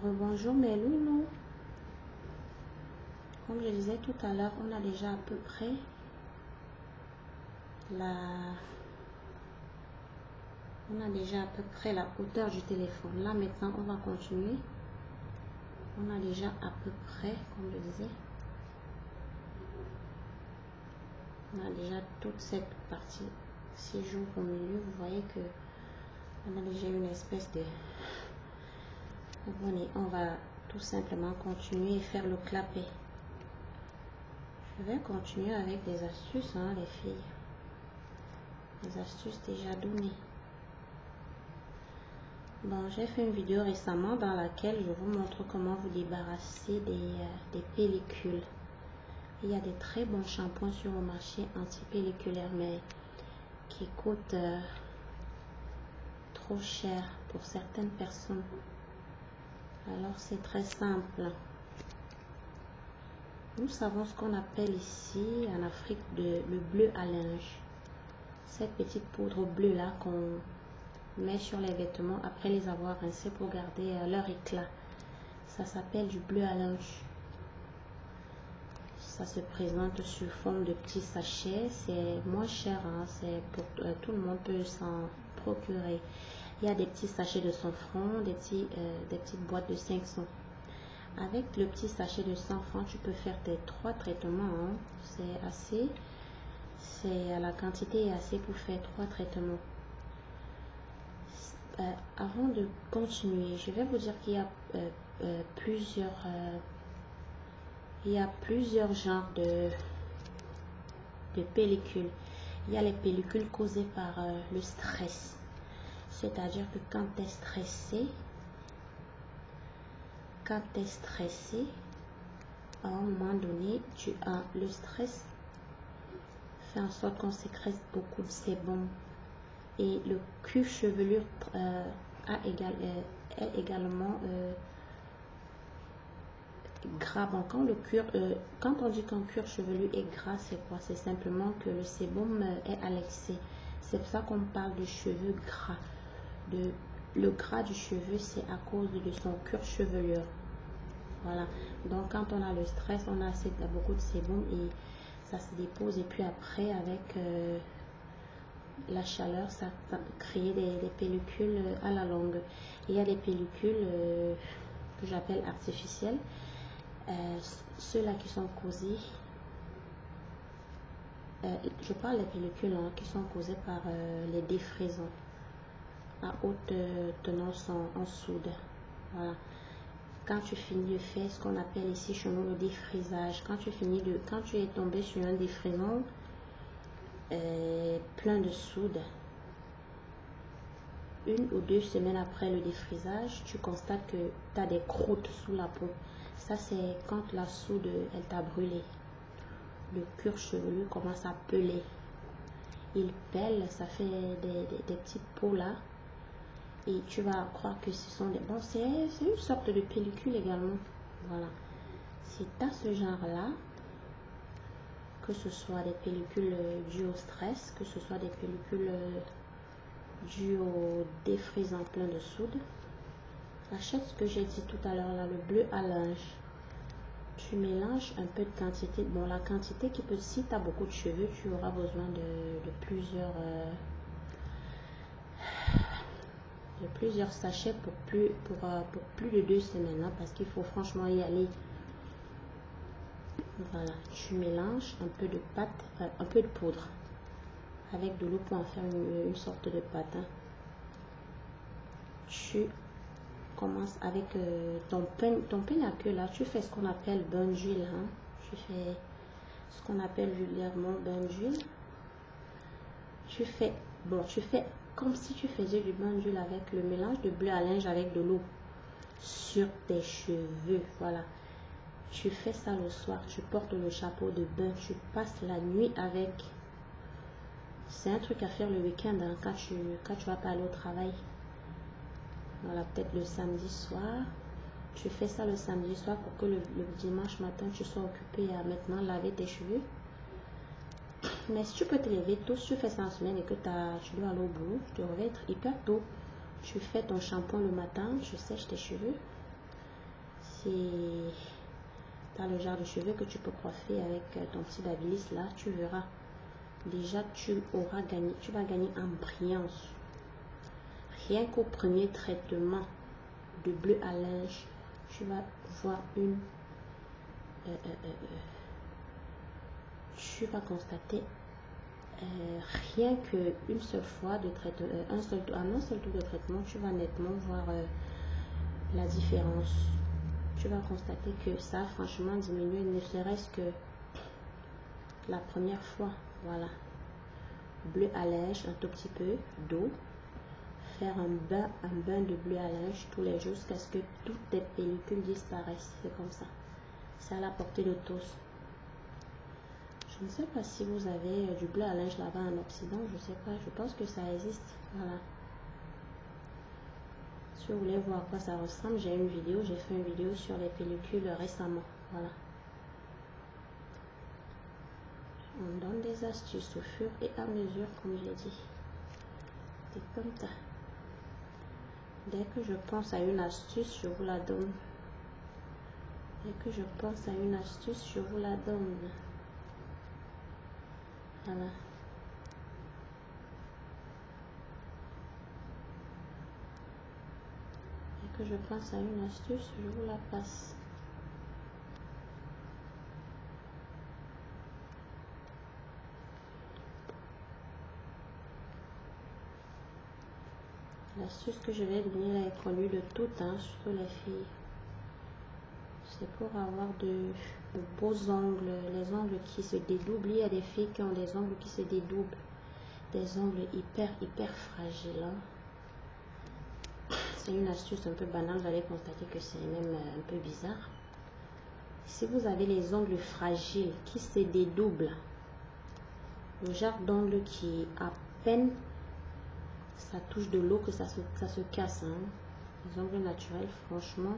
Rebonjour mes loulous. Comme je disais tout à l'heure, on a déjà à peu près la hauteur du téléphone. Là maintenant on va continuer. On a déjà à peu près, comme je disais, on a déjà toute cette partie. Si j'ouvre au milieu, vous voyez que on a déjà une espèce de... On va tout simplement continuer et faire le clapet. Je vais continuer avec des astuces, hein, les filles. Des astuces déjà données. Bon, j'ai fait une vidéo récemment dans laquelle je vous montre comment vous débarrasser des pellicules. Il y a des très bons shampoings sur le marché anti-pelliculaires, mais qui coûtent trop cher pour certaines personnes. Alors c'est très simple. Nous savons ce qu'on appelle ici en Afrique le bleu à linge. Cette petite poudre bleue là qu'on met sur les vêtements après les avoir rincés pour garder leur éclat. Ça s'appelle du bleu à linge. Ça se présente sous forme de petits sachets. C'est moins cher, hein, c'est pour tout le monde peut s'en procurer. Il y a des petits sachets de 100 francs, des petites boîtes de 500. Avec le petit sachet de 100 francs, tu peux faire tes 3 traitements. Hein. C'est assez. La quantité est assez pour faire 3 traitements. Avant de continuer, je vais vous dire qu'il y a plusieurs genres de pellicules. Il y a les pellicules causées par le stress. C'est-à-dire que quand tu es stressé, à un moment donné, tu as le stress fait en sorte qu'on sécrète beaucoup de sébum. Et le cuir chevelu est également gras. Bon, quand on dit qu'un cuir chevelu est gras, c'est quoi? C'est simplement que le sébum est à l'excès. C'est pour ça qu'on parle de cheveux gras. Le gras du cheveu, c'est à cause de son cuir chevelu. Voilà. Donc, quand on a le stress, on a beaucoup de sébum et ça se dépose. Et puis après, avec la chaleur, ça crée des pellicules à la longue. Il y a des pellicules que j'appelle artificielles. Ceux-là qui sont causés, je parle des pellicules hein, qui sont causées par les défraisons à haute tenance en soude. Voilà. Quand tu finis de faire ce qu'on appelle ici chez nous le défrisage, quand tu es tombé sur un défraison plein de soude, 1 ou 2 semaines après le défrisage, tu constates que tu as des croûtes sous la peau. Ça, c'est quand la soude, elle t'a brûlé. Le cuir chevelu commence à peler. Il pèle, ça fait des petites peaux là. Et tu vas croire que ce sont des... Bon, c'est une sorte de pellicule également. Voilà. Si tu as ce genre-là, que ce soit des pellicules dues au stress, que ce soit des pellicules dues au défrisant plein de soude, achète ce que j'ai dit tout à l'heure là, le bleu à linge. Tu mélanges un peu de quantité. Bon, la quantité qui peut... Si tu as beaucoup de cheveux, tu auras besoin de plusieurs sachets pour plus de 2 semaines hein, parce qu'il faut franchement y aller. Voilà, tu mélanges un peu de pâte, un peu de poudre avec de l'eau pour en faire une sorte de pâte hein. Tu commences avec ton peigne à queue là, tu fais ce qu'on appelle bain d'huile hein. Tu fais ce qu'on appelle vulgairement bain d'huile. Tu fais comme si tu faisais du bain d'huile avec le mélange de bleu à linge avec de l'eau sur tes cheveux. Voilà. Tu fais ça le soir, tu portes le chapeau de bain, tu passes la nuit avec. C'est un truc à faire le week-end hein, quand tu vas pas aller au travail. Voilà, peut-être le samedi soir. Tu fais ça le samedi soir pour que le dimanche matin, tu sois occupé à maintenant laver tes cheveux. Mais si tu peux te lever tôt, si tu fais ça en semaine et que tu dois aller au boulot, tu te réveilles hyper tôt. Tu fais ton shampoing le matin, tu sèches tes cheveux. tu as le genre de cheveux que tu peux coiffer avec ton petit babyliss là, tu verras. Déjà, tu vas gagner en brillance. Rien qu'au premier traitement de bleu à linge, tu vas voir tu vas constater rien qu'une seule fois de traitement, un seul tour de traitement, tu vas nettement voir la différence. Tu vas constater que ça a franchement diminué, ne serait-ce que la première fois. Voilà. Bleu à linge, un tout petit peu d'eau. Faire un bain de bleu à linge tous les jours jusqu'à ce que toutes tes pellicules disparaissent. C'est comme ça. C'est à la portée de tous. Je ne sais pas si vous avez du bleu à linge là-bas en Occident. Je ne sais pas. Je pense que ça existe. Voilà. Si vous voulez voir à quoi ça ressemble, j'ai une vidéo. J'ai fait une vidéo sur les pellicules récemment. Voilà. On donne des astuces au fur et à mesure, comme j'ai dit. C'est comme ça. Dès que je pense à une astuce, je vous la donne. Dès que je pense à une astuce, je vous la donne. Voilà. Dès que je pense à une astuce, je vous la passe. L'astuce que je vais donner là est connue de tout temps, surtout les filles. C'est pour avoir de beaux ongles, les ongles qui se dédoublent. Il y a des filles qui ont des ongles qui se dédoublent. Des ongles hyper fragiles. Hein. C'est une astuce un peu banale, vous allez constater que c'est même un peu bizarre. Si vous avez les ongles fragiles qui se dédoublent, le genre d'ongle qui à peine ça touche de l'eau que ça se casse. Hein. Les ongles naturels, franchement,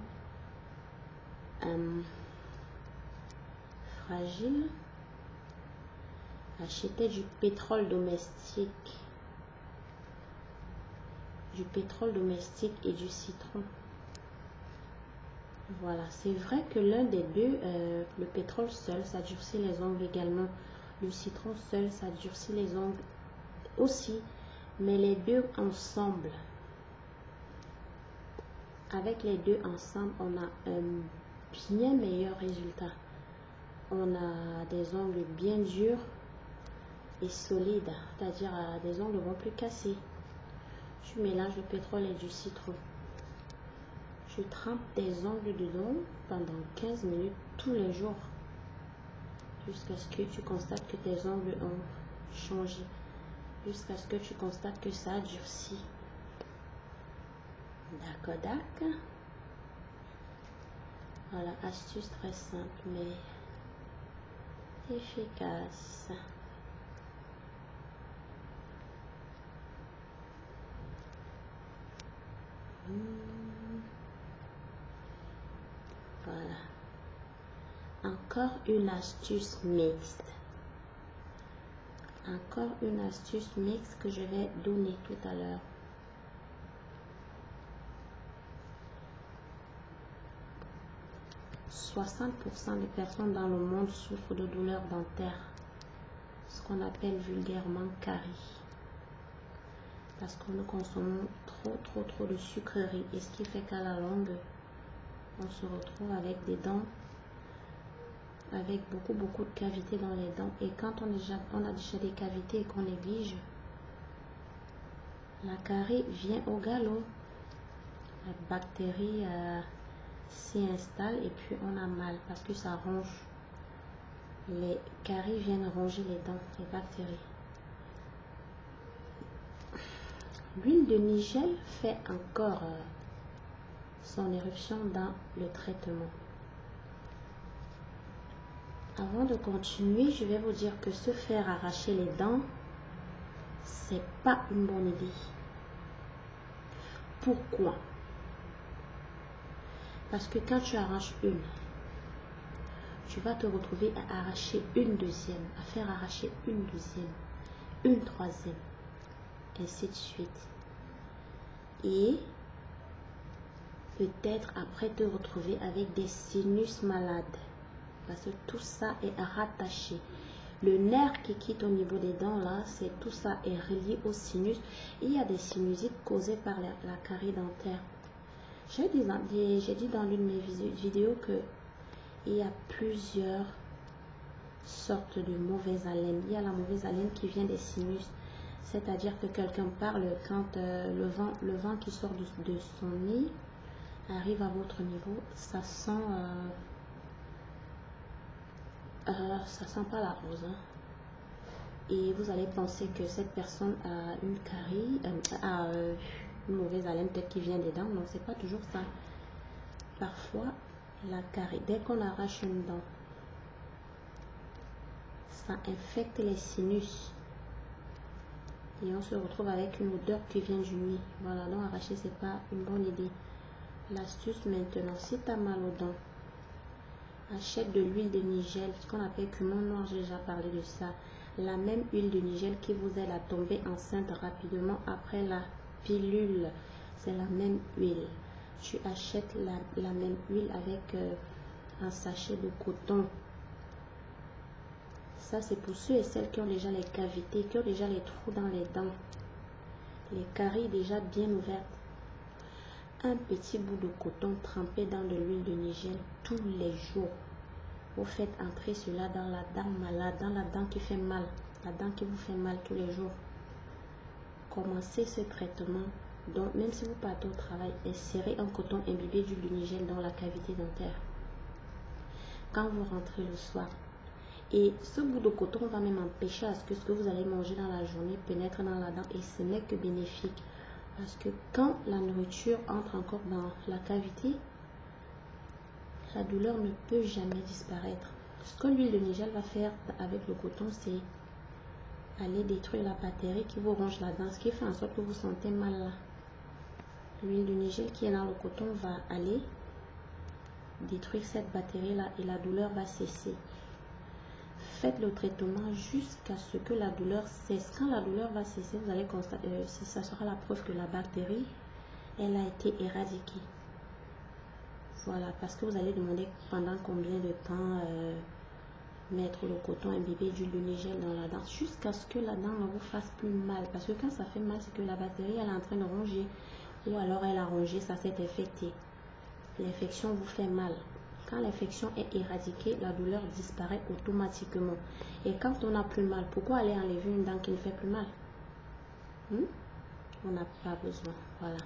fragiles. Achetez du pétrole domestique. Du pétrole domestique et du citron. Voilà, c'est vrai que l'un des deux, le pétrole seul, ça durcit les ongles également. Le citron seul, ça durcit les ongles aussi. Mais les deux ensemble, avec les deux ensemble, on a un bien meilleur résultat. On a des ongles bien durs et solides, c'est-à-dire des ongles vont plus casser. Tu mélanges le pétrole et du citron. Tu trempes tes ongles dedans pendant 15 minutes tous les jours jusqu'à ce que tu constates que tes ongles ont changé, jusqu'à ce que tu constates que ça a durci. D'accord, d'accord. Voilà, astuce très simple mais efficace. Voilà. Encore une astuce mixte. Encore une astuce mixte que je vais donner tout à l'heure. « 60% des personnes dans le monde souffrent de douleurs dentaires, ce qu'on appelle vulgairement caries, parce que nous consommons trop de sucreries, et ce qui fait qu'à la longue, on se retrouve avec des dents, avec beaucoup de cavités dans les dents, et quand on a déjà des cavités et qu'on néglige, la carie vient au galop, la bactérie s'y installe et puis on a mal parce que ça ronge. Les caries viennent ronger les dents, les bactéries. L'huile de nigel fait encore son éruption dans le traitement. Avant de continuer, je vais vous dire que se faire arracher les dents, c'est pas une bonne idée. Pourquoi? Parce que quand tu arraches une, tu vas te retrouver à arracher une deuxième, à faire arracher une deuxième, une troisième, ainsi de suite. Et peut-être après te retrouver avec des sinus malades. Parce que tout ça est rattaché. Le nerf qui quitte au niveau des dents, là, c'est tout ça est relié au sinus. Il y a des sinusites causées par la carie dentaire. J'ai dit dans l'une de mes vidéos que il y a plusieurs sortes de mauvaise haleine. Il y a la mauvaise haleine qui vient des sinus. C'est-à-dire que quelqu'un parle quand le vent qui sort de son nez arrive à votre niveau, ça sent pas la rose. Hein. Et vous allez penser que cette personne a une carie, une mauvaise haleine, peut-être qui vient des dents. Non, c'est pas toujours ça. Parfois, la carie, dès qu'on arrache une dent, ça infecte les sinus. Et on se retrouve avec une odeur qui vient du nez. Voilà, donc arracher, c'est pas une bonne idée. L'astuce maintenant, si tu as mal aux dents, achète de l'huile de nigel, ce qu'on appelle cumin noir, j'ai déjà parlé de ça. La même huile de nigel qui vous aide à tomber enceinte rapidement après la pilule. C'est la même huile. Tu achètes la même huile avec un sachet de coton. Ça, c'est pour ceux et celles qui ont déjà les cavités, qui ont déjà les trous dans les dents. Les caries déjà bien ouvertes. Un petit bout de coton trempé dans de l'huile de nigel tous les jours. Vous faites entrer cela dans la dent malade, dans la dent qui fait mal, la dent qui vous fait mal tous les jours. Commencez ce traitement. Donc, même si vous partez au travail, insérez un coton imbibé d'huile de nigel dans la cavité dentaire. Quand vous rentrez le soir, et ce bout de coton va même empêcher à ce que vous allez manger dans la journée pénètre dans la dent et ce n'est que bénéfique. Parce que quand la nourriture entre encore dans la cavité, la douleur ne peut jamais disparaître. Ce que l'huile de nigel va faire avec le coton, c'est aller détruire la bactérie qui vous ronge la dent, ce qui fait en sorte que vous sentez mal là. L'huile de nigel qui est dans le coton va aller détruire cette bactérie là et la douleur va cesser. Faites le traitement jusqu'à ce que la douleur cesse. Quand la douleur va cesser, vous allez constater, ça sera la preuve que la bactérie, elle a été éradiquée. Voilà, parce que vous allez demander pendant combien de temps mettre le coton imbibé d'huile de nigel dans la dent, jusqu'à ce que la dent ne vous fasse plus mal. Parce que quand ça fait mal, c'est que la bactérie, elle est en train de ronger, ou alors elle a rongé, ça s'est infecté. L'infection vous fait mal. Quand l'infection est éradiquée, la douleur disparaît automatiquement. Et quand on n'a plus mal, pourquoi aller enlever une dent qui ne fait plus mal? On n'a pas besoin. Voilà.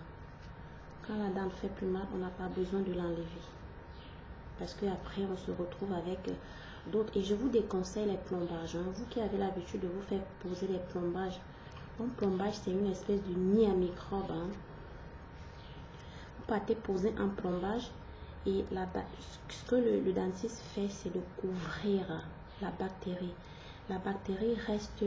Quand la dent ne fait plus mal, on n'a pas besoin de l'enlever. Parce qu'après, on se retrouve avec d'autres. Et je vous déconseille les plombages. Hein. Vous qui avez l'habitude de vous faire poser les plombages. Un plombage, c'est une espèce de nid à microbes. Hein. Vous partez poser un plombage. Et ce que le dentiste fait, c'est de couvrir la bactérie. La bactérie reste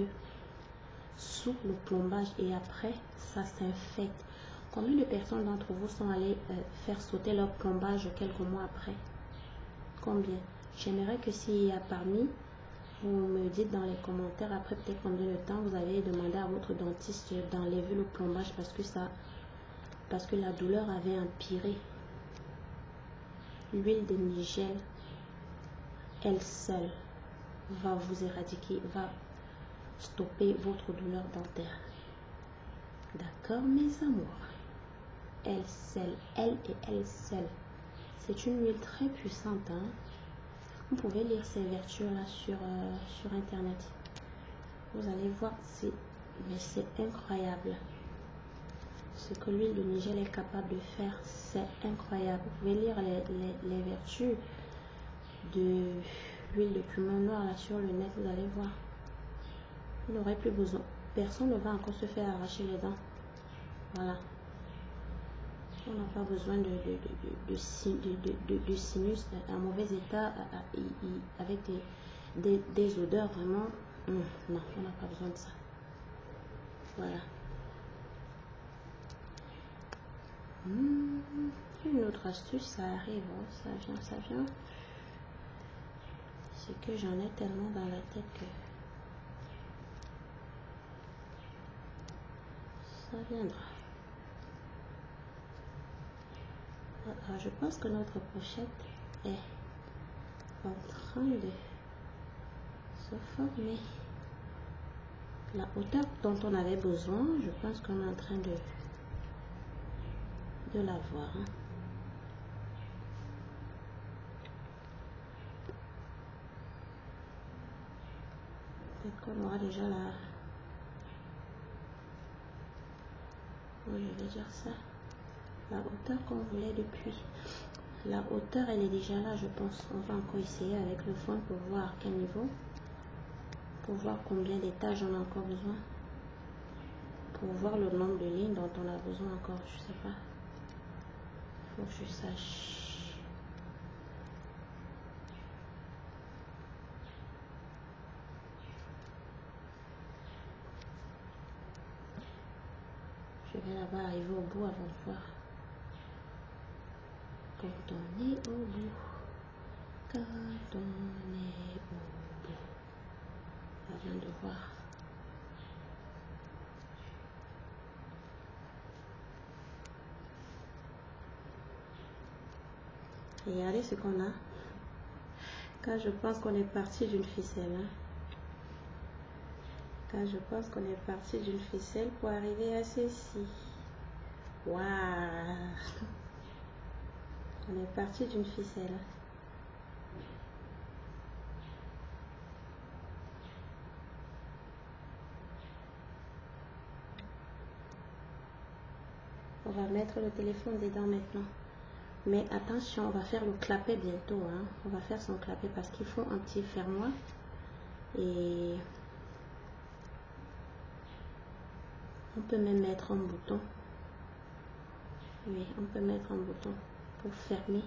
sous le plombage et après, ça s'infecte. Combien de personnes d'entre vous sont allées faire sauter leur plombage quelques mois après? Combien? J'aimerais que s'il y a parmi, vous me dites dans les commentaires après peut-être combien de temps vous avez demandé à votre dentiste d'enlever le plombage parce que la douleur avait empiré. L'huile de nigel, elle seule, va vous éradiquer, va stopper votre douleur dentaire. D'accord, mes amours? Elle seule, elle et elle seule. C'est une huile très puissante. Hein? Vous pouvez lire ses vertus là sur internet. Vous allez voir, c'est incroyable. Ce que l'huile de nigel est capable de faire, c'est incroyable. Vous pouvez lire les vertus de l'huile de cumin noir là sur le net, vous allez voir. Vous n'aurez plus besoin. Personne ne va encore se faire arracher les dents. Voilà. On n'a pas besoin de sinus en mauvais état avec des odeurs vraiment. Non, on n'a pas besoin de ça. Voilà. Une autre astuce, ça arrive, hein, ça vient. C'est que j'en ai tellement dans la tête que ça viendra. Je pense que notre pochette est en train de se former. La hauteur dont on avait besoin, je pense qu'on est en train de l'avoir. Peut-être qu'on aura déjà la... Oui, je vais dire ça. La hauteur qu'on voulait depuis. La hauteur, elle est déjà là, je pense. On va encore essayer avec le fond pour voir quel niveau. Pour voir combien d'étages on a encore besoin. Pour voir le nombre de lignes dont on a besoin encore, je sais pas. Faut que je sache. Je vais là-bas arriver au bout avant de voir. Quand on est au bout. Quand on est au bout. Avant de voir. Regardez ce qu'on a. Quand je pense qu'on est parti d'une ficelle. Hein. Quand je pense qu'on est parti d'une ficelle pour arriver à ceci. Waouh! On est parti d'une ficelle. On va mettre le téléphone dedans maintenant. Mais attention, on va faire le clapet bientôt. Hein. On va faire son clapet parce qu'il faut un petit fermoir. Et on peut même mettre un bouton. Oui, on peut mettre un bouton pour fermer.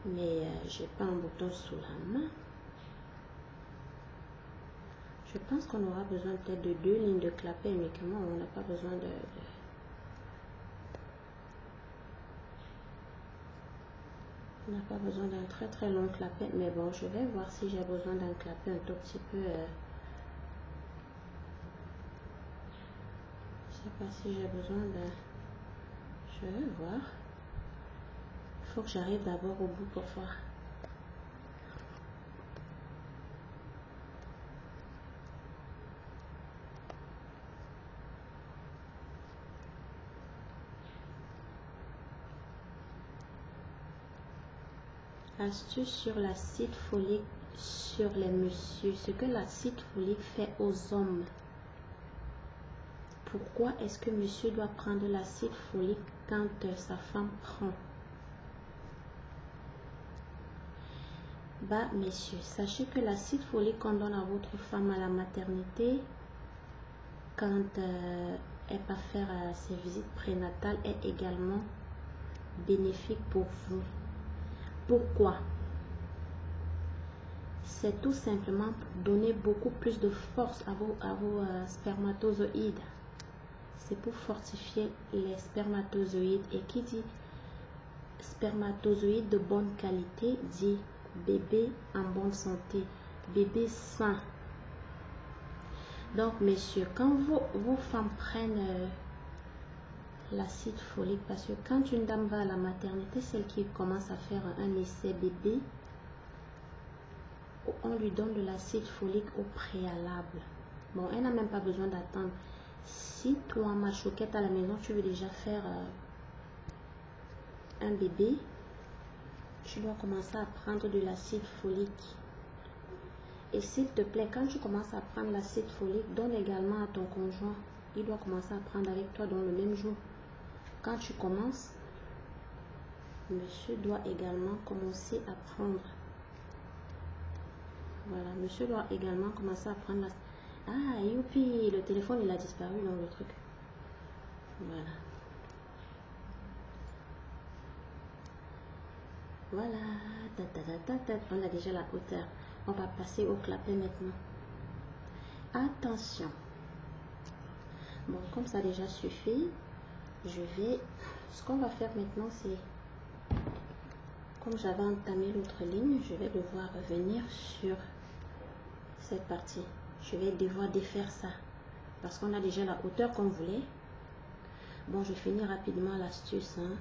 Mais j'ai pas un bouton sous la main. Je pense qu'on aura besoin peut-être de 2 lignes de clapet uniquement. On n'a pas besoin on n'a pas besoin d'un très très long clapet. Mais bon, je vais voir si j'ai besoin d'un clapet un tout petit peu. Je sais pas si j'ai besoin de... Je vais voir. Il faut que j'arrive d'abord au bout pour voir. Astuce sur l'acide folique sur les messieurs. Ce que l'acide folique fait aux hommes. Pourquoi est-ce que monsieur doit prendre l'acide folique quand sa femme prend? Bah, messieurs, sachez que l'acide folique qu'on donne à votre femme à la maternité, quand elle va faire ses visites prénatales, est également bénéfique pour vous. Pourquoi? C'est tout simplement pour donner beaucoup plus de force à vos spermatozoïdes. C'est pour fortifier les spermatozoïdes. Et qui dit spermatozoïdes de bonne qualité dit bébé en bonne santé, bébé sain. Donc, messieurs, quand vos femmes prennent l'acide folique, parce que quand une dame va à la maternité, celle qui commence à faire un essai bébé, on lui donne de l'acide folique au préalable. Bon, elle n'a même pas besoin d'attendre. Si toi, ma choquette à la maison, tu veux déjà faire un bébé, tu dois commencer à prendre de l'acide folique. Et s'il te plaît, quand tu commences à prendre l'acide folique, donne également à ton conjoint. Il doit commencer à prendre avec toi dans le même jour. Quand tu commences, monsieur doit également commencer à prendre. Voilà, monsieur doit également commencer à prendre la... Ah, youpi, le téléphone, il a disparu dans le truc. Voilà. Voilà. On a déjà la hauteur. On va passer au clapet maintenant. Attention. Bon, comme ça déjà suffit, ce qu'on va faire maintenant, c'est... Comme j'avais entamé l'autre ligne, je vais devoir revenir sur cette partie. Je vais devoir défaire ça. Parce qu'on a déjà la hauteur qu'on voulait. Bon, je finis rapidement l'astuce. Hein.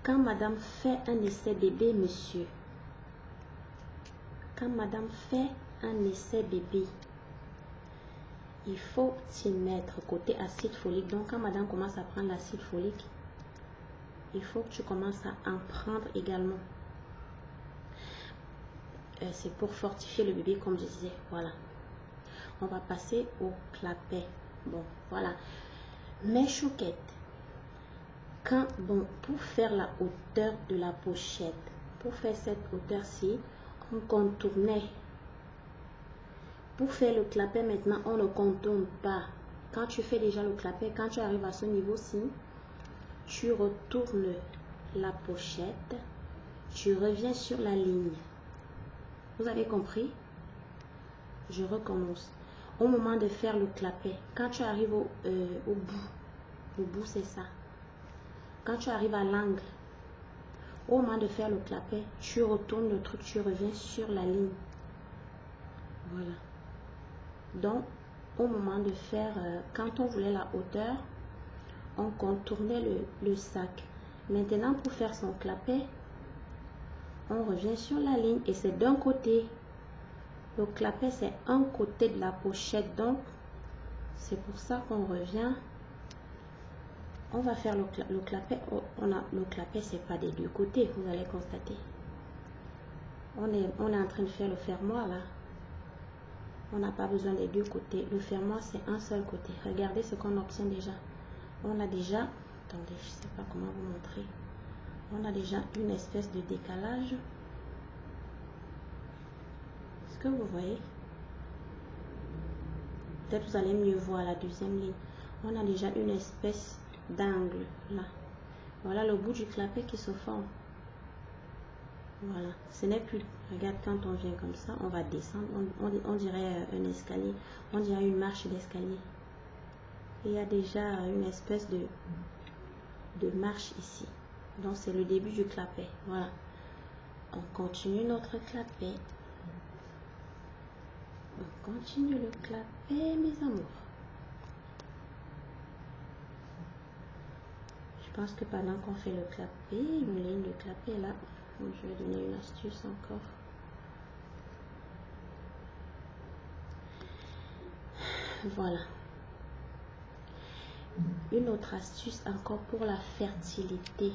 Quand madame fait un essai bébé, monsieur, quand madame fait un essai bébé, il faut s'y mettre côté acide folique. Donc, quand madame commence à prendre l'acide folique, il faut que tu commences à en prendre également. C'est pour fortifier le bébé, comme je disais. Voilà. On va passer au clapet. Bon, voilà. Mes chouquettes. Pour faire la hauteur de la pochette, pour faire cette hauteur-ci, on contournait. Pour faire le clapet maintenant, on ne contourne pas. Quand tu fais déjà le clapet, quand tu arrives à ce niveau-ci, tu retournes la pochette, tu reviens sur la ligne. Vous avez compris? Je recommence. Au moment de faire le clapet, quand tu arrives au bout c'est ça. Quand tu arrives à l'angle, au moment de faire le clapet, tu retournes le truc, tu reviens sur la ligne. Voilà. Donc, au moment de faire, quand on voulait la hauteur, on contournait le sac. Maintenant, pour faire son clapet, on revient sur la ligne et c'est d'un côté. Le clapet, c'est un côté de la pochette. Donc, c'est pour ça qu'on revient. On va faire le clapet. Le clapet, c'est pas des deux côtés, vous allez constater. On est en train de faire le fermoir là. On n'a pas besoin des deux côtés. Le fermoir, c'est un seul côté. Regardez ce qu'on obtient déjà. On a déjà, attendez, je sais pas comment vous montrer. On a déjà une espèce de décalage. Est-ce que vous voyez? Peut-être vous allez mieux voir la deuxième ligne. On a déjà une espèce d'angle là. Voilà le bout du clapet qui se forme. Voilà, ce n'est plus, regarde, quand on vient comme ça, on va descendre, on dirait un escalier, on dirait une marche d'escalier. Il y a déjà une espèce de marche ici. Donc c'est le début du clapet. Voilà. On continue notre clapet. On continue le clapet, mes amours. Je pense que pendant qu'on fait le clapet, une ligne de clapet là, je vais donner une astuce encore. Voilà. Une autre astuce encore pour la fertilité.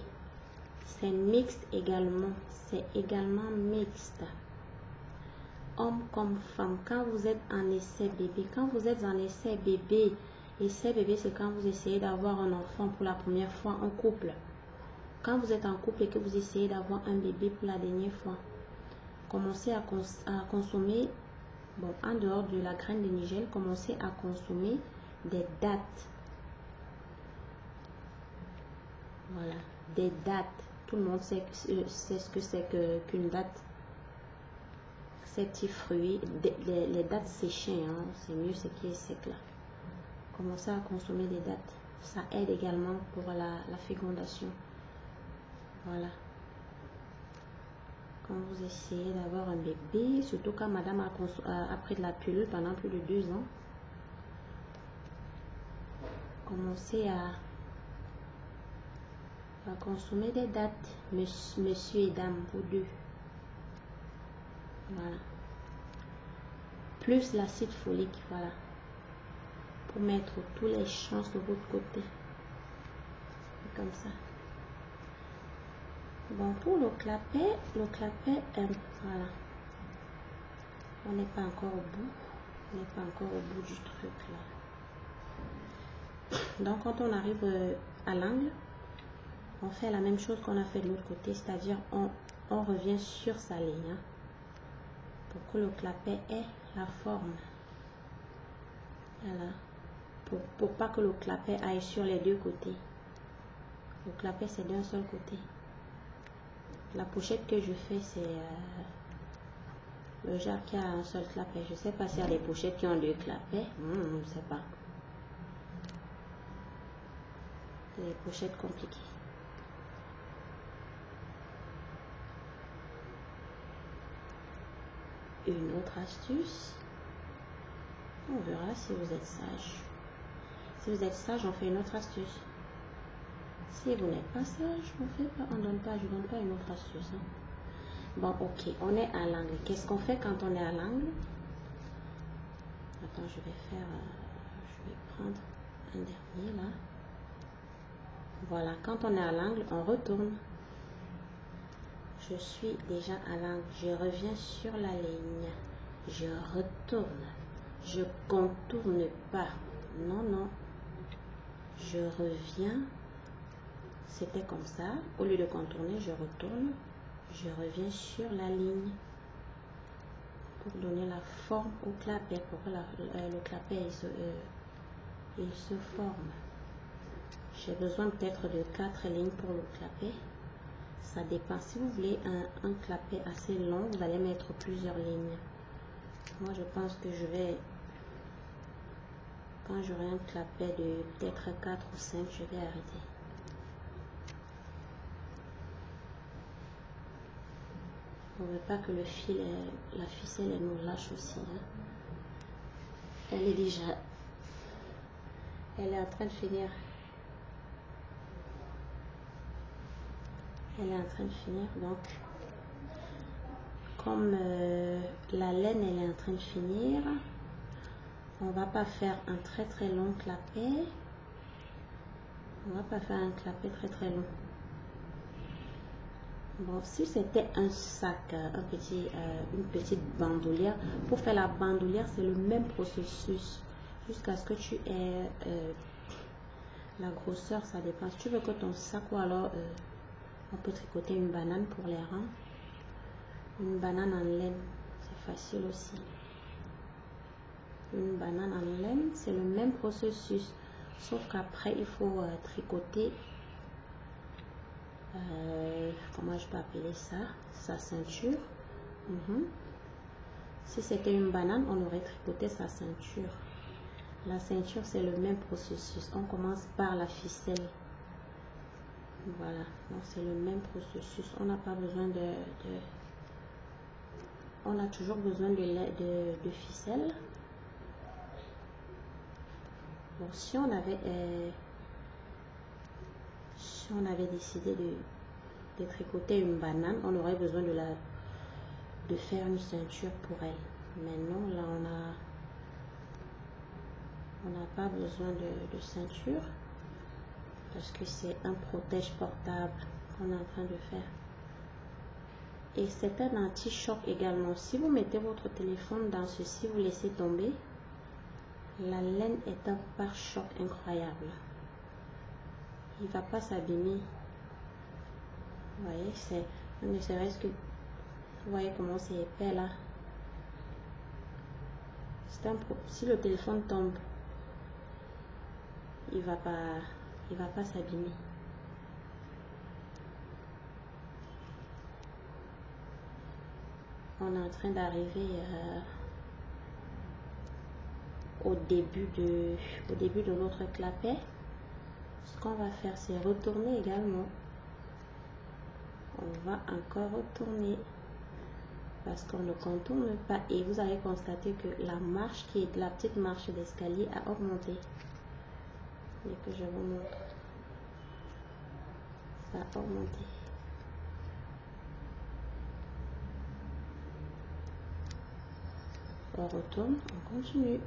C'est mixte également. C'est également mixte. Homme comme femme. Quand vous êtes en essai bébé. Quand vous êtes en essai bébé. Essai bébé, c'est quand vous essayez d'avoir un enfant pour la première fois en couple. Quand vous êtes en couple et que vous essayez d'avoir un bébé pour la dernière fois. Commencez à consommer. Bon, en dehors de la graine de nigel, commencez à consommer des dattes. Voilà, des dattes. Tout le monde sait ce que c'est qu'une date. Ces petits fruits, les dattes séchées, hein, c'est mieux ce qui est sec là. Commencez à consommer des dattes. Ça aide également pour la fécondation. Voilà. Quand vous essayez d'avoir un bébé, surtout quand madame a pris de la pilule pendant plus de 2 ans, commencez à consommer des dattes, monsieur et dame, vous deux. Voilà. Plus l'acide folique, voilà. Pour mettre toutes les chances de votre côté. Comme ça. Bon, pour le clapet, voilà. On n'est pas encore au bout. On n'est pas encore au bout du truc là. Donc, quand on arrive à l'angle, on fait la même chose qu'on a fait de l'autre côté, c'est-à-dire on revient sur sa ligne hein, pour que le clapet ait la forme. Voilà. Pour pas que le clapet aille sur les deux côtés. Le clapet, c'est d'un seul côté. La pochette que je fais, c'est le genre qui a un seul clapet. Je ne sais pas s'il y a des pochettes qui ont 2 clapets. Je ne sais pas. Des pochettes compliquées. Une autre astuce. On verra si vous êtes sage. Si vous êtes sage, on fait une autre astuce. Si vous n'êtes pas sage, on donne pas, je donne pas une autre astuce. Hein. Bon, ok, on est à l'angle. Qu'est-ce qu'on fait quand on est à l'angle? Attends, je vais prendre un dernier là. Voilà, quand on est à l'angle, on retourne. Je suis déjà à l'angle. Je reviens sur la ligne. Je retourne. Je contourne pas. Non, non. Je reviens. C'était comme ça. Au lieu de contourner, je retourne. Je reviens sur la ligne pour donner la forme au clapet, pour que le clapet il se forme. J'ai besoin peut-être de 4 lignes pour le clapet. Ça dépend. Si vous voulez un clapet assez long, vous allez mettre plusieurs lignes. Moi, je pense que je vais, quand j'aurai un clapet de peut-être 4 ou 5, je vais arrêter. On ne veut pas que le fil, la ficelle, elle nous lâche aussi. Hein. Elle est en train de finir. Elle est en train de finir. Donc, comme la laine, elle est en train de finir, on va pas faire un très long clapet. On va pas faire un clapet très long. Bon, si c'était un sac, une petite bandoulière, pour faire la bandoulière, c'est le même processus. Jusqu'à ce que tu aies la grosseur, ça dépend. Si tu veux que ton sac, ou alors on peut tricoter une banane pour les rangs. Une banane en laine, c'est facile aussi. Une banane en laine, c'est le même processus. Sauf qu'après, il faut tricoter. Comment je peux appeler ça? Sa ceinture. Si c'était une banane, on aurait tricoté sa ceinture. La ceinture, c'est le même processus. On commence par la ficelle. Voilà. Donc, c'est le même processus. On n'a pas besoin on a toujours besoin de ficelle. Donc, si on avait décidé de tricoter une banane, on aurait besoin de faire une ceinture pour elle. Mais non, là on n'a pas besoin de ceinture parce que c'est un protège portable qu'on est en train de faire. Et c'est un anti-choc également. Si vous mettez votre téléphone dans ceci, vous laissez tomber, la laine est un pare-choc incroyable. Il ne va pas s'abîmer. Vous voyez, ne serait-ce que, vous voyez comment c'est épais là. Si le téléphone tombe, il va pas s'abîmer. On est en train d'arriver au début de notre clapet. Ce qu'on va faire, c'est retourner également. On va encore retourner parce qu'on ne contourne pas. Et vous allez constater que la marche qui est la petite marche d'escalier a augmenté. Et que je vous montre. Ça a augmenté. On retourne, on continue.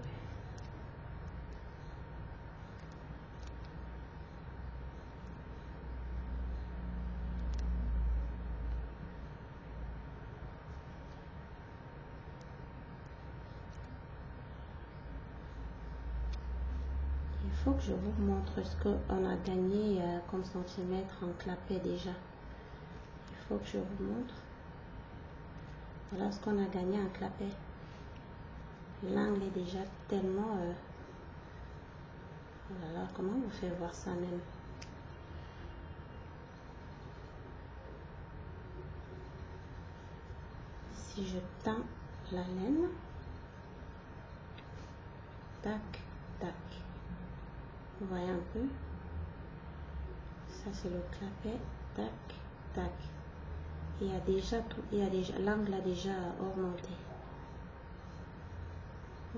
Il faut que je vous montre ce qu'on a gagné comme centimètre en clapet déjà. Il faut que je vous montre. Voilà ce qu'on a gagné en clapet. L'angle est déjà tellement... voilà, comment vous fait voir ça même? Si je tends la laine, tac, tac. Vous voyez un peu? Ça c'est le clapet, tac, tac. Il y a déjà tout, l'angle a déjà augmenté.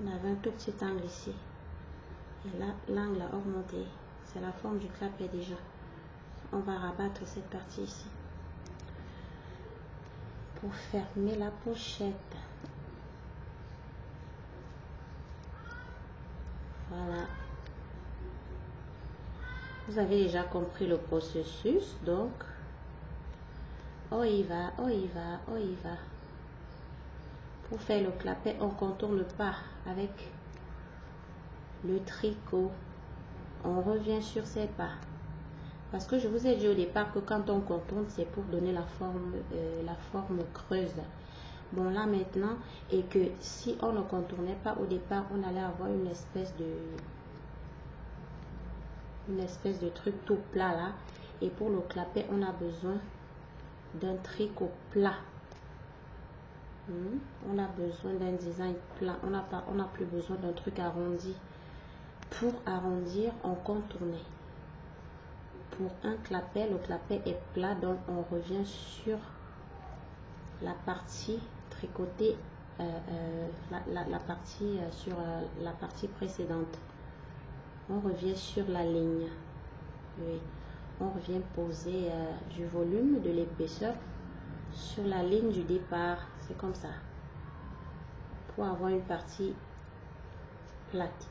On avait un tout petit angle ici. Et là, l'angle a augmenté. C'est la forme du clapet déjà. on va rabattre cette partie ici pour fermer la pochette. Voilà. Vous avez déjà compris le processus, donc on y va, on y va, on y va. Pour faire le clapet, on contourne pas avec le tricot. On revient sur ces pas. Parce que je vous ai dit au départ que quand on contourne, c'est pour donner la forme creuse. Bon, là maintenant, et que si on ne contournait pas au départ, on allait avoir une espèce de truc tout plat là. Et pour le clapet, on a besoin d'un tricot plat. On a besoin d'un design plat. On n'a plus besoin d'un truc arrondi. Pour arrondir, on contournait. Pour un clapet, le clapet est plat, donc on revient sur la partie tricotée, la partie précédente. On revient sur la ligne. Oui. On revient poser du volume, de l'épaisseur sur la ligne du départ. C'est comme ça. Pour avoir une partie plate,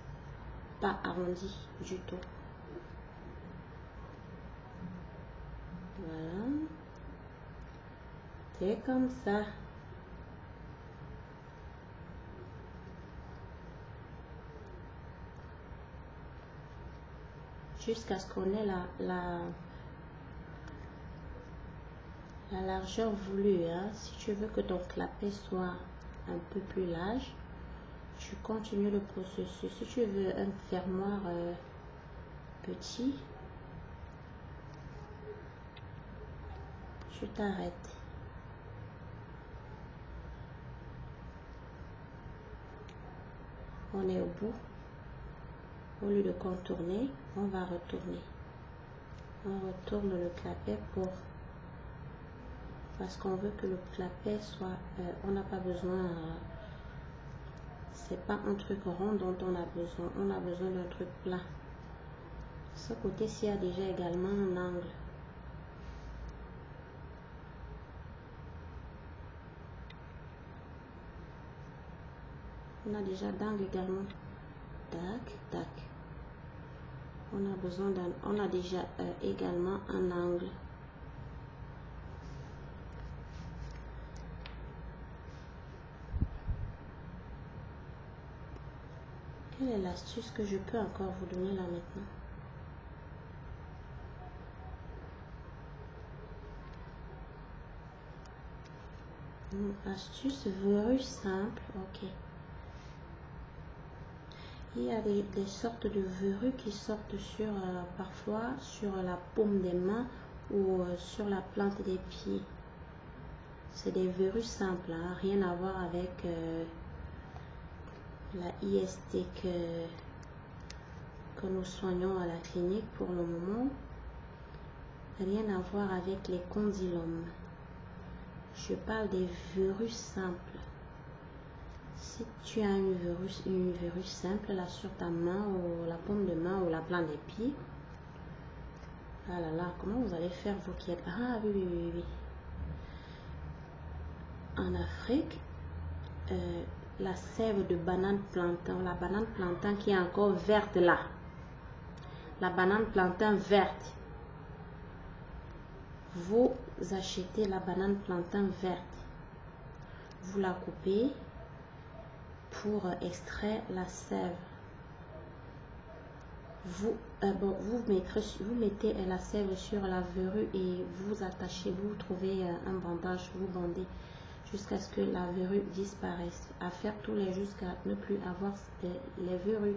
pas arrondie du tout. Voilà. C'est comme ça. Jusqu'à ce qu'on ait la largeur voulue. Si tu veux que ton clapet soit un peu plus large, tu continues le processus. Si tu veux un fermoir petit, tu t'arrêtes. On est au bout. Au lieu de contourner, on va retourner. On retourne le clapet parce qu'on veut que le clapet soit, on n'a pas besoin, c'est pas un truc rond dont on a besoin d'un truc plat. Ce côté-ci a déjà également un angle. On a déjà d'angle également. Tac, tac. On a déjà également un angle. Quelle est l'astuce que je peux encore vous donner là maintenant? Une astuce verrue simple, ok. Il y a des sortes de verrues qui sortent parfois sur la paume des mains ou sur la plante des pieds. C'est des verrues simples, rien à voir avec la IST que nous soignons à la clinique pour le moment. Rien à voir avec les condylomes. Je parle des verrues simples. Si tu as une verrue simple là sur ta main ou la paume de main ou la plante des pieds, ah là là, comment vous allez faire vous qui êtes... Ah oui, oui, oui, oui. En Afrique, la sève de banane plantain, la banane plantain qui est encore verte là, la banane plantain verte, vous achetez la banane plantain verte, vous la coupez pour extraire la sève. Vous mettez la sève sur la verrue et vous attachez, vous trouvez un bandage, vous bandez jusqu'à ce que la verrue disparaisse. À faire tous les jusqu'à ne plus avoir les verrues.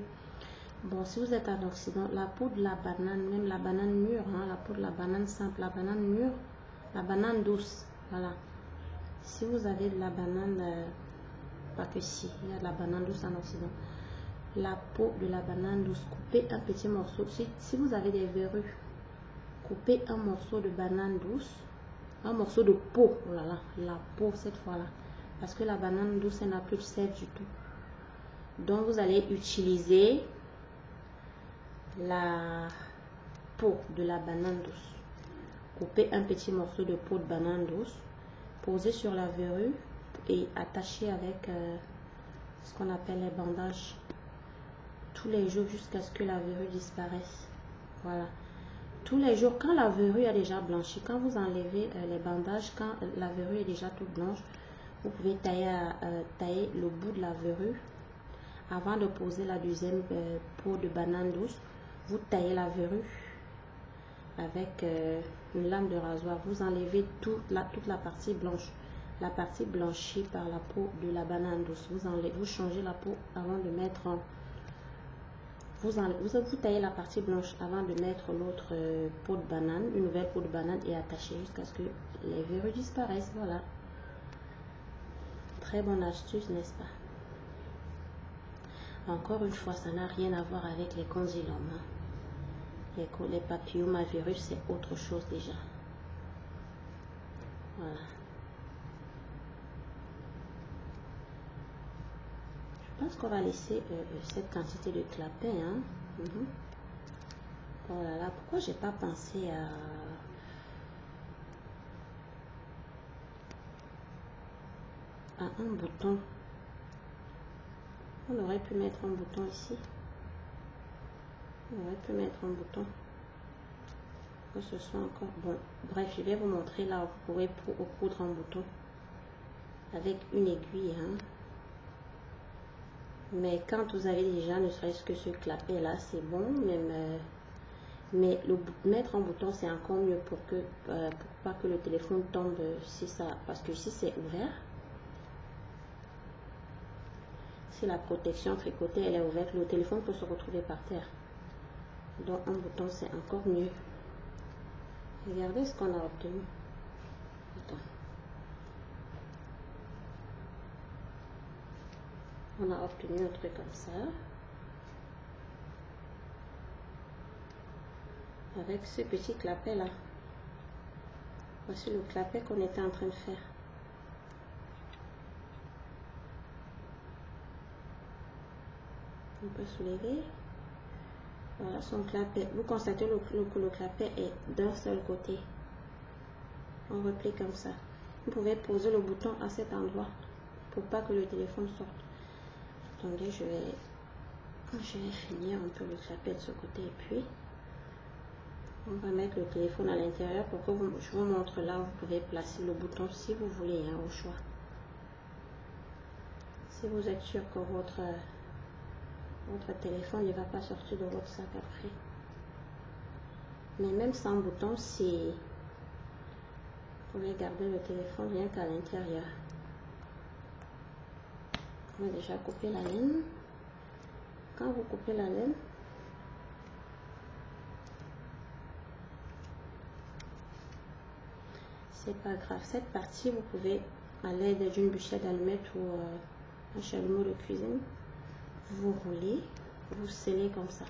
Bon, si vous êtes en Occident, la peau de la banane, même la banane mûre, la peau de la banane simple, la banane mûre, la banane douce, voilà. Si vous avez de la banane, pas que si, il y a de la banane douce en Occident. La peau de la banane douce, coupez un petit morceau. Si vous avez des verrues, coupez un morceau de banane douce, un morceau de peau, oh là là, la peau cette fois-là, parce que la banane douce, elle n'a plus de sève du tout. Donc vous allez utiliser la peau de la banane douce. couper un petit morceau de peau de banane douce, poser sur la verrue et attacher avec ce qu'on appelle les bandages tous les jours jusqu'à ce que la verrue disparaisse. Voilà. Tous les jours, quand la verrue est déjà blanchie, quand vous enlevez les bandages, quand la verrue est déjà toute blanche, vous pouvez tailler le bout de la verrue. Avant de poser la deuxième peau de banane douce, vous taillez la verrue avec une lame de rasoir. Vous enlevez toute la partie blanche, la partie blanchie par la peau de la banane douce. Vous changez la peau avant de mettre vous taillez la partie blanche avant de mettre l'autre peau de banane, une nouvelle peau de banane, et attacher jusqu'à ce que les verrues disparaissent. Voilà. Très bonne astuce, n'est-ce pas? Encore une fois, ça n'a rien à voir avec les condylomes. Hein. Les papillomes virus, c'est autre chose déjà. Voilà. Je pense qu'on va laisser cette quantité de clapet. Hein. Oh là là, pourquoi j'ai pas pensé à un bouton? On aurait pu mettre un bouton ici. On aurait pu mettre un bouton. Que ce soit encore bon. Bref, je vais vous montrer là où vous pouvez coudre un bouton avec une aiguille. Hein. Mais quand vous avez déjà ne serait-ce que ce clapet là, c'est bon. Mais mettre un bouton, c'est encore mieux pour pas que le téléphone tombe si ça, parce que si c'est ouvert, si la protection tricotée elle est ouverte, le téléphone peut se retrouver par terre. Donc un bouton, c'est encore mieux. Regardez ce qu'on a obtenu. Attends. On a obtenu un truc comme ça. Avec ce petit clapet là. Voici le clapet qu'on était en train de faire. On peut soulever. Voilà son clapet. Vous constatez que le clapet est d'un seul côté. On replie comme ça. Vous pouvez poser le bouton à cet endroit pour pas que le téléphone sorte. Attendez, je vais finir un peu le clapet de ce côté et puis on va mettre le téléphone à l'intérieur pour que je vous montre là où vous pouvez placer le bouton si vous voulez, hein, au choix. Si vous êtes sûr que votre téléphone ne va pas sortir de votre sac après. Mais même sans bouton, si vous pouvez garder le téléphone rien qu'à l'intérieur. On a déjà coupé la laine. Quand vous coupez la laine, c'est pas grave. Cette partie, vous pouvez, à l'aide d'une bûchette d'allumette ou un chalumeau de cuisine, vous roulez, vous scellez comme ça.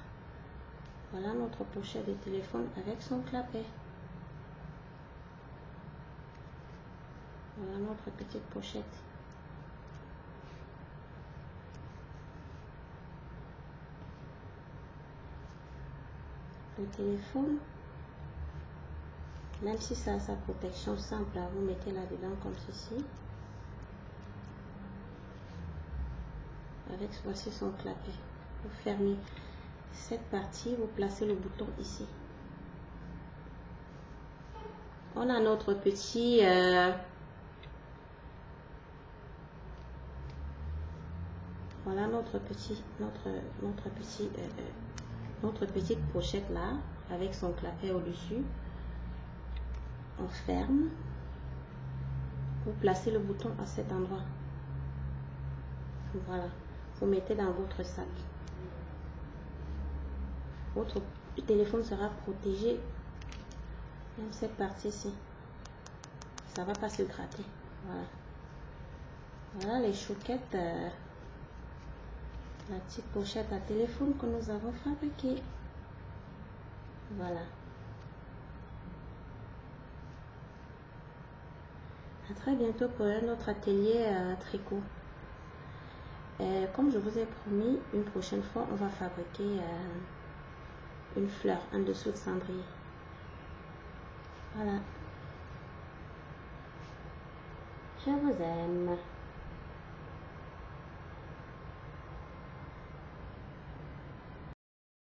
Voilà notre pochette de téléphone avec son clapet. Voilà notre petite pochette. Le téléphone, même si ça a sa protection simple, là, vous mettez là-dedans comme ceci. Avec voici son clapet. Vous fermez cette partie, vous placez le bouton ici. On a notre petit voilà notre petite pochette là avec son clapet au-dessus. On ferme. Vous placez le bouton à cet endroit. Voilà. Vous mettez dans votre sac. Votre téléphone sera protégé. Même cette partie-ci. Ça va pas se gratter. Voilà. Voilà les chouquettes. La petite pochette à téléphone que nous avons fabriquée. Voilà. À très bientôt pour un autre atelier à tricot. Et comme je vous ai promis, une prochaine fois, on va fabriquer une fleur en dessous de cendrier. Voilà. Je vous aime.